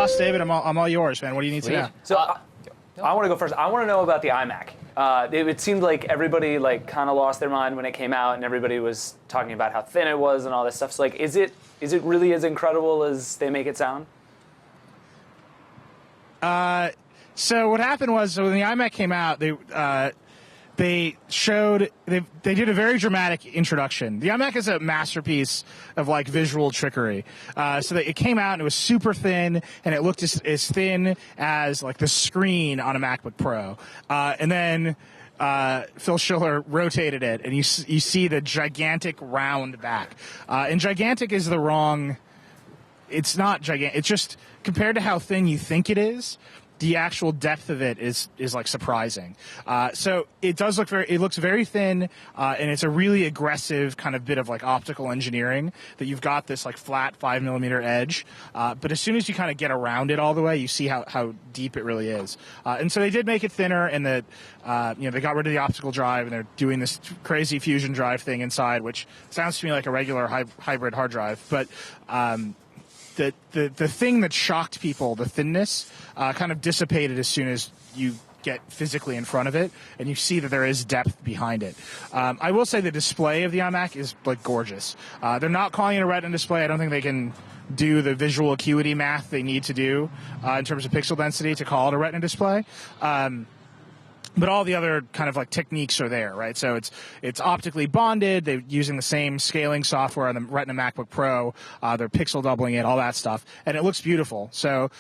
sauce, David. I'm all yours, man. What do you need to know? So I want to go first. I want to know about the iMac. It seemed like everybody kind of lost their mind when it came out, and everybody was talking about how thin it was and all this stuff. So is it really as incredible as they make it sound? So what happened was, when the iMac came out, they did a very dramatic introduction. The iMac is a masterpiece of visual trickery. So it came out and it was super thin, and it looked as thin as the screen on a MacBook Pro. And then Phil Schiller rotated it, and you see the gigantic round back. And gigantic is the wrong. It's not gigantic. It's just compared to how thin you think it is. The actual depth of it is surprising. So it looks very thin, and it's a really aggressive kind of bit of optical engineering that you've got this flat 5mm edge. But as soon as you kind of get around it all the way, you see how deep it really is. And so they did make it thinner, and they got rid of the optical drive, and they're doing this crazy fusion drive thing inside, which sounds to me like a regular hybrid hard drive. But the thing that shocked people, the thinness, kind of dissipated as soon as you get physically in front of it, and you see that there is depth behind it. I will say the display of the iMac is gorgeous. They're not calling it a Retina display. I don't think they can do the visual acuity math they need to do in terms of pixel density to call it a Retina display. But all the other kind of techniques are there, right? So it's optically bonded. They're using the same scaling software on the Retina MacBook Pro. They're pixel doubling it, all that stuff, and it looks beautiful. So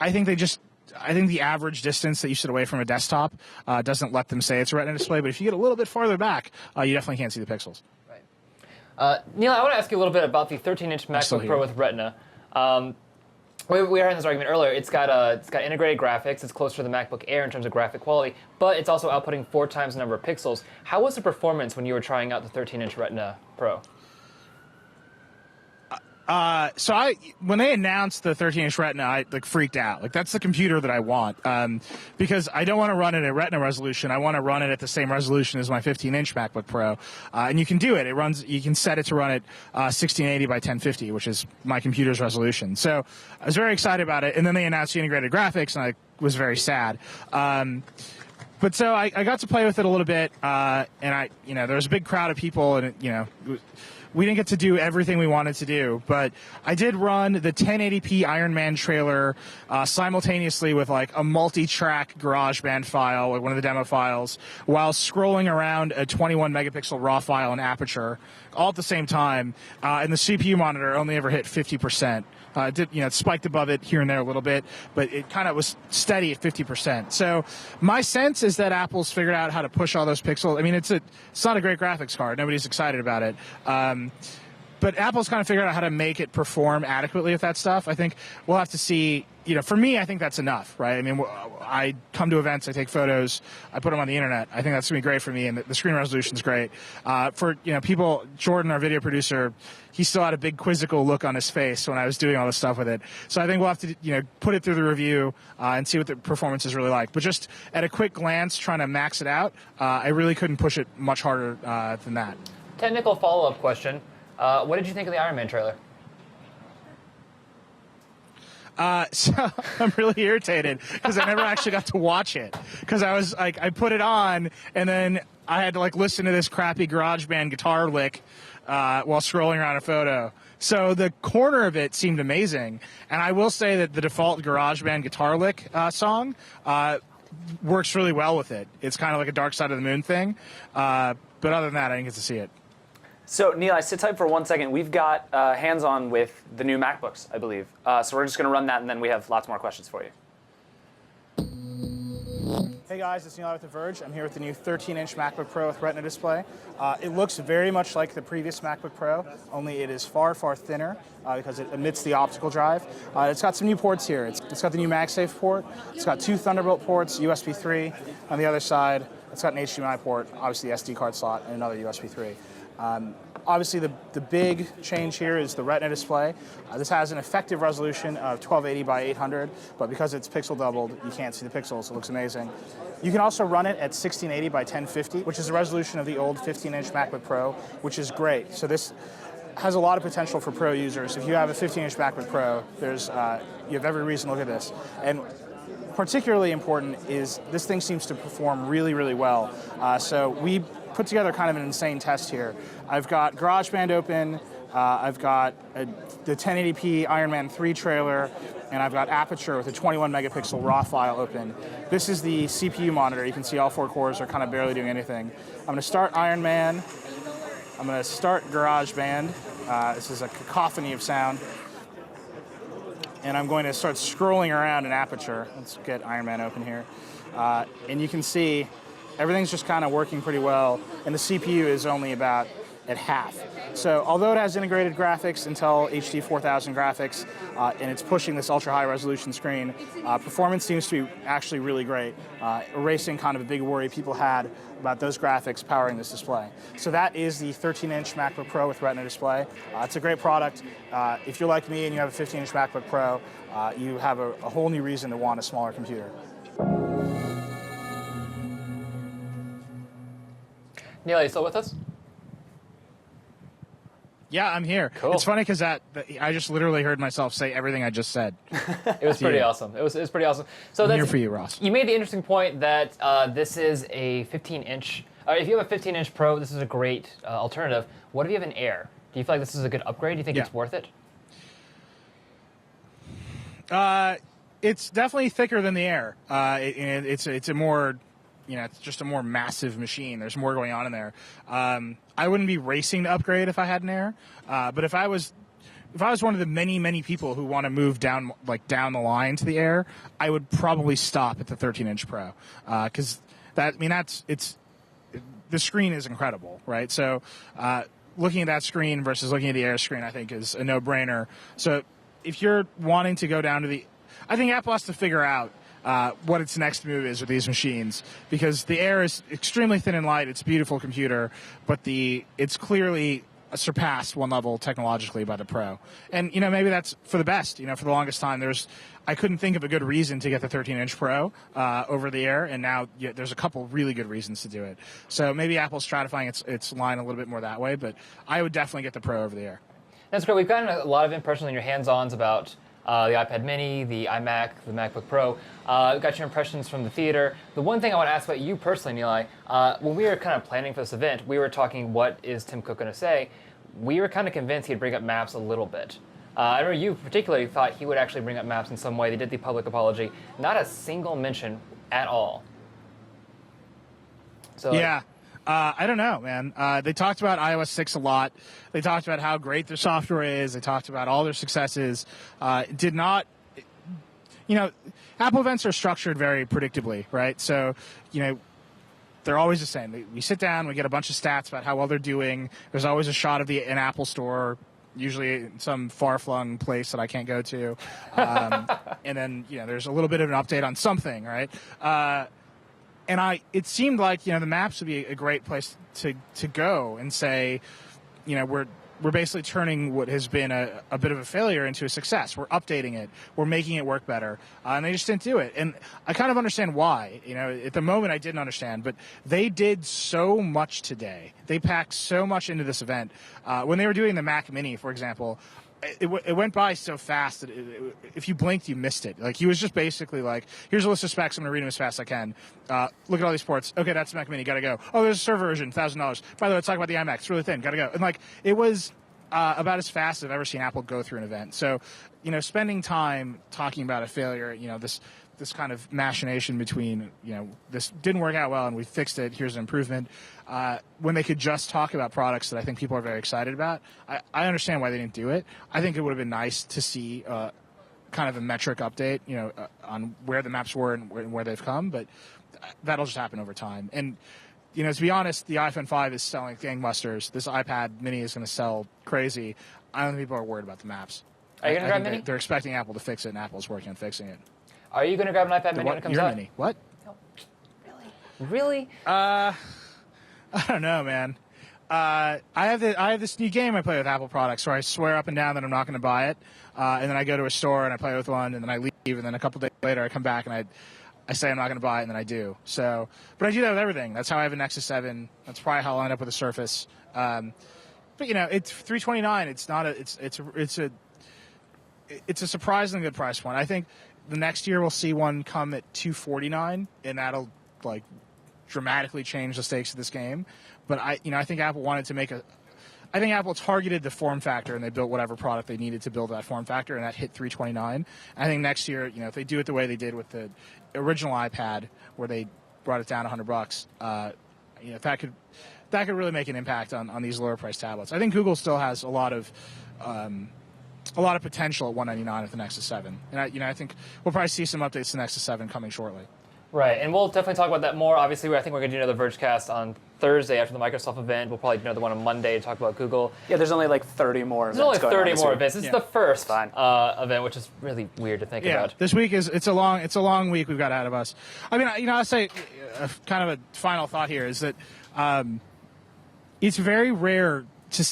I think the average distance that you sit away from a desktop doesn't let them say it's a Retina display. But if you get a little bit farther back, you definitely can't see the pixels. Right. Neil, I want to ask you a little bit about the 13-inch MacBook Pro with Retina. We were having this argument earlier. It's got integrated graphics. It's closer to the MacBook Air in terms of graphic quality, but it's also outputting 4 times the number of pixels. How was the performance when you were trying out the 13-inch Retina Pro? So when they announced the 13-inch Retina, I freaked out. That's the computer that I want, because I don't want to run it at Retina resolution. I want to run it at the same resolution as my 15-inch MacBook Pro, and you can do it. You can set it to run at 1680 by 1050, which is my computer's resolution. So I was very excited about it, and then they announced the integrated graphics, and I was very sad. But so I got to play with it a little bit, and there was a big crowd of people, and we didn't get to do everything we wanted to do, but I did run the 1080p Iron Man trailer simultaneously with a multi-track GarageBand file, one of the demo files, while scrolling around a 21 megapixel RAW file in Aperture, all at the same time, and the CPU monitor only ever hit 50%. It spiked above it here and there a little bit, but it kind of was steady at 50%. So my sense is that Apple's figured out how to push all those pixels. I mean, it's not a great graphics card. Nobody's excited about it. But Apple's kind of figured out how to make it perform adequately with that stuff. I think we'll have to see. For me, I think that's enough, right? I mean, I come to events, I take photos, I put them on the internet. I think that's going to be great for me, and the screen resolution's great. For people, Jordan, our video producer, he still had a big quizzical look on his face when I was doing all this stuff with it. So I think we'll have to, put it through the review and see what the performance is really like. But just at a quick glance, trying to max it out, I really couldn't push it much harder than that. Technical follow-up question. What did you think of the Iron Man trailer? So I'm really irritated because I never actually got to watch it, because I was I put it on and then I had to listen to this crappy GarageBand guitar lick while scrolling around a photo. So the corner of it seemed amazing, and I will say that the default GarageBand guitar lick song works really well with it. It's kind of like a Dark Side of the Moon thing, but other than that, I didn't get to see it. So, Neil, sit tight for 1 second. We've got hands-on with the new MacBooks, I believe. So we're just going to run that, and then we have lots more questions for you. Hey guys, it's Nilay with the Verge. I'm here with the new 13-inch MacBook Pro with Retina display. It looks very much like the previous MacBook Pro, only it is far, far thinner because it omits the optical drive. It's got some new ports here. It's got the new MagSafe port. It's got 2 Thunderbolt ports, USB 3. On the other side, it's got an HDMI port, obviously the SD card slot, and another USB 3. Obviously, the big change here is the Retina display. This has an effective resolution of 1280 by 800, but because it's pixel doubled, you can't see the pixels. It looks amazing. You can also run it at 1680 by 1050, which is the resolution of the old 15-inch MacBook Pro, which is great. So this, has a lot of potential for pro users. If you have a 15-inch MacBook Pro, you have every reason to look at this. And particularly important is this thing seems to perform really, really well. So we put together kind of an insane test here. I've got GarageBand open, I've got the 1080p Iron Man 3 trailer, and I've got Aperture with a 21 megapixel RAW file open. This is the CPU monitor. You can see all 4 cores are kind of barely doing anything. I'm going to start Iron Man. I'm going to start GarageBand. This is a cacophony of sound. And I'm going to start scrolling around in Aperture. Let's get Iron Man open here. And you can see everything's just kind of working pretty well, and the CPU is only about at half. So although it has integrated graphics, Intel HD 4000 graphics, and it's pushing this ultra-high resolution screen, performance seems to be actually really great, erasing kind of a big worry people had about those graphics powering this display. So that is the 13-inch MacBook Pro with Retina display. It's a great product. If you're like me and you have a 15-inch MacBook Pro, you have a whole new reason to want a smaller computer. Nilay, you still with us? Yeah, I'm here. Cool. It's funny because I just literally heard myself say everything I just said. It was pretty awesome. It was pretty awesome. So I'm that's here for you, Ross. You made the interesting point that this is a 15-inch. If you have a 15-inch Pro, this is a great alternative. What if you have an Air? Do you feel like this is a good upgrade? Do you think it's worth it? It's definitely thicker than the Air. It's a more, it's just a more massive machine. There's more going on in there. I wouldn't be racing to upgrade if I had an Air, but if I was one of the many people who want to move down the line to the Air, I would probably stop at the 13-inch Pro, because the screen is incredible, right? So looking at that screen versus looking at the Air screen, I think is a no-brainer. So if you're wanting to go down to I think Apple has to figure out what its next move is with these machines, because the Air is extremely thin and light. It's a beautiful computer, but it's clearly surpassed one level technologically by the Pro. And, maybe that's for the best. For the longest time, I couldn't think of a good reason to get the 13-inch Pro over the Air, and now there's a couple really good reasons to do it. So maybe Apple's stratifying its line a little bit more that way, but I would definitely get the Pro over the Air. That's great. We've gotten a lot of impressions on your hands-ons about the iPad mini, the iMac, the MacBook Pro. We've got your impressions from the theater. The one thing I want to ask about you personally, Nilay, when we were kind of planning for this event, we were talking, what is Tim Cook going to say? We were kind of convinced he'd bring up maps a little bit. I remember you particularly thought he would actually bring up maps in some way. They did the public apology. Not a single mention at all. So yeah. I don't know, man. They talked about iOS 6 a lot. They talked about how great their software is. They talked about all their successes. Did not, Apple events are structured very predictably, right? So, they're always the same. We sit down, we get a bunch of stats about how well they're doing. There's always a shot of an Apple store, usually in some far-flung place that I can't go to. And then, there's a little bit of an update on something, right? And it seemed like, the maps would be a great place to go and say, we're basically turning what has been a bit of a failure into a success. We're updating it. We're making it work better. And they just didn't do it. And I kind of understand why. At the moment I didn't understand, but they did so much today. They packed so much into this event. When they were doing the Mac Mini, for example, it went by so fast that if you blinked, you missed it. He was just basically like, here's a list of specs. I'm going to read them as fast as I can. Look at all these ports. Okay, that's the Mac Mini. Got to go. Oh, there's a server version, $1,000. By the way, let's talk about the iMac. It's really thin. Got to go. And it was about as fast as I've ever seen Apple go through an event. So, spending time talking about a failure, this kind of machination between, this didn't work out well and we fixed it, here's an improvement, when they could just talk about products that I think people are very excited about. I understand why they didn't do it. I think it would have been nice to see kind of a metric update, on where the maps were and where they've come, but that'll just happen over time. And, to be honest, the iPhone 5 is selling gangbusters. This iPad mini is going to sell crazy. I don't think people are worried about the maps. Are you going to grab mini? They're expecting Apple to fix it, and Apple's working on fixing it. Are you going to grab an iPad mini when it comes out? Mini. What? No. Really? I don't know, man. I have this new game I play with Apple products where I swear up and down that I'm not going to buy it, and then I go to a store and I play with one, and then I leave, and then a couple days later I come back and I say I'm not going to buy it, and then I do. So, but I do that with everything. That's how I have a Nexus 7. That's probably how I'll end up with a Surface. But it's $329. It's not it's a surprisingly good price point. I think the next year we'll see one come at $249, and that'll like dramatically change the stakes of this game. But I think Apple wanted to make I think Apple targeted the form factor, and they built whatever product they needed to build that form factor, and that hit $329. I think next year, if they do it the way they did with the original iPad, where they brought it down $100, that could really make an impact on these lower price tablets. I think Google still has a lot of potential at $199 with the Nexus 7, and I think we'll probably see some updates to the Nexus 7 coming shortly. Right, and we'll definitely talk about that more. Obviously, I think we're going to do another Vergecast on Thursday after the Microsoft event. We'll probably do another one on Monday to talk about Google. Yeah, there's only like 30 more events. There's only 30 more events. This is the first event, which is really weird to think about. This week it's a long week we've got ahead of us. I mean, I'll say kind of a final thought here is that it's very rare to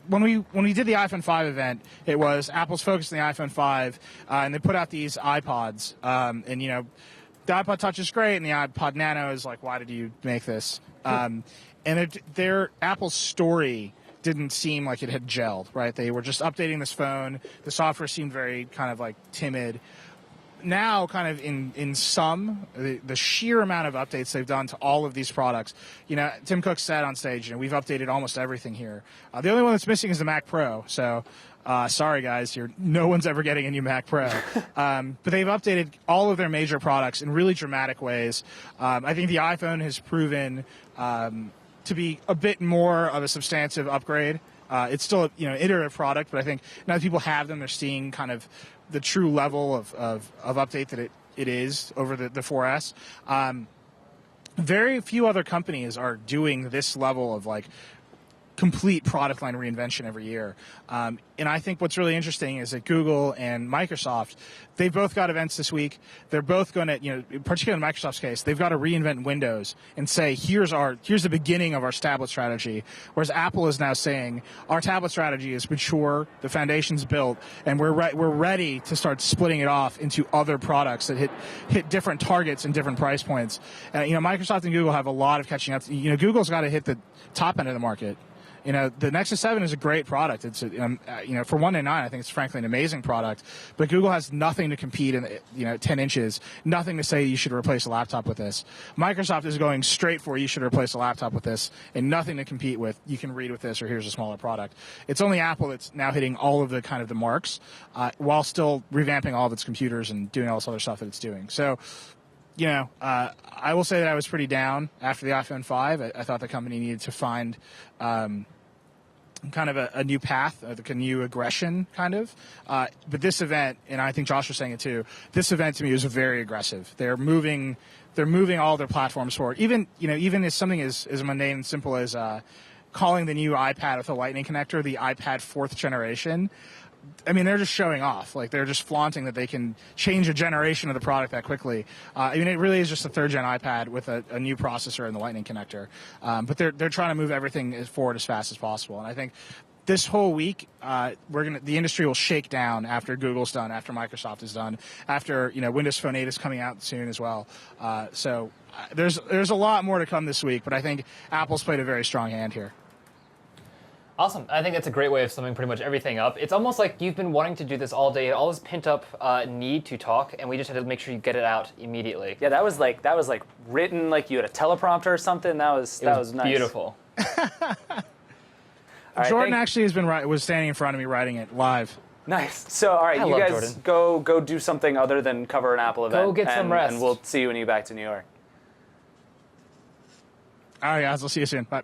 when we did the iPhone 5 event, it was Apple's focus on the iPhone 5, and they put out these iPods, and the iPod Touch is great, and the iPod Nano is like, why did you make this? And their Apple's story didn't seem like it had gelled, right? They were just updating this phone. The software seemed very kind of like timid. Now, kind of in sum, the sheer amount of updates they've done to all of these products. Tim Cook said on stage, we've updated almost everything here. The only one that's missing is the Mac Pro. So, sorry guys, no one's ever getting a new Mac Pro. But they've updated all of their major products in really dramatic ways. I think the iPhone has proven to be a bit more of a substantive upgrade. It's still an iterative product, but I think now that people have them, they're seeing kind of the true level of update that it is over the 4S. Very few other companies are doing this level of like complete product line reinvention every year. And I think what's really interesting is that Google and Microsoft, they've both got events this week. They're both going to, particularly in Microsoft's case, they've got to reinvent Windows and say, here's the beginning of our tablet strategy. Whereas Apple is now saying, our tablet strategy is mature, the foundation's built, and we're ready to start splitting it off into other products that hit different targets and different price points. Microsoft and Google have a lot of catching up. Google's got to hit the top end of the market. The Nexus 7 is a great product. It's, for $199, I think it's frankly an amazing product. But Google has nothing to compete in, 10 inches, nothing to say you should replace a laptop with this. Microsoft is going straight for you should replace a laptop with this, and nothing to compete with. You can read with this, or here's a smaller product. It's only Apple that's now hitting all of the kind of the marks, while still revamping all of its computers and doing all this other stuff that it's doing. So, I will say that I was pretty down after the iPhone 5. I thought the company needed to find kind of a new path, like a new aggression, kind of. But this event, and I think Josh was saying it too, this event to me was very aggressive. They're moving all their platforms forward. Even as something as mundane and simple as calling the new iPad with a Lightning connector the iPad 4th generation. I mean, they're just showing off. Like, they're just flaunting that they can change a generation of the product that quickly. It really is just a 3rd-gen iPad with a new processor and the Lightning connector. But they're trying to move everything forward as fast as possible. And I think this whole week, the industry will shake down after Google's done, after Microsoft is done, after Windows Phone 8 is coming out soon as well. So there's a lot more to come this week. But I think Apple's played a very strong hand here. Awesome. I think that's a great way of summing pretty much everything up. It's almost like you've been wanting to do this all day, all this pent-up need to talk, and we just had to make sure you get it out immediately. Yeah, that was like written like you had a teleprompter or something. That was nice. Beautiful. Right, Jordan actually was standing in front of me writing it live. Nice. So, all right, you guys go do something other than cover an Apple event. Go get some rest. And we'll see you when you get back to New York. All right, guys. I'll see you soon. Bye.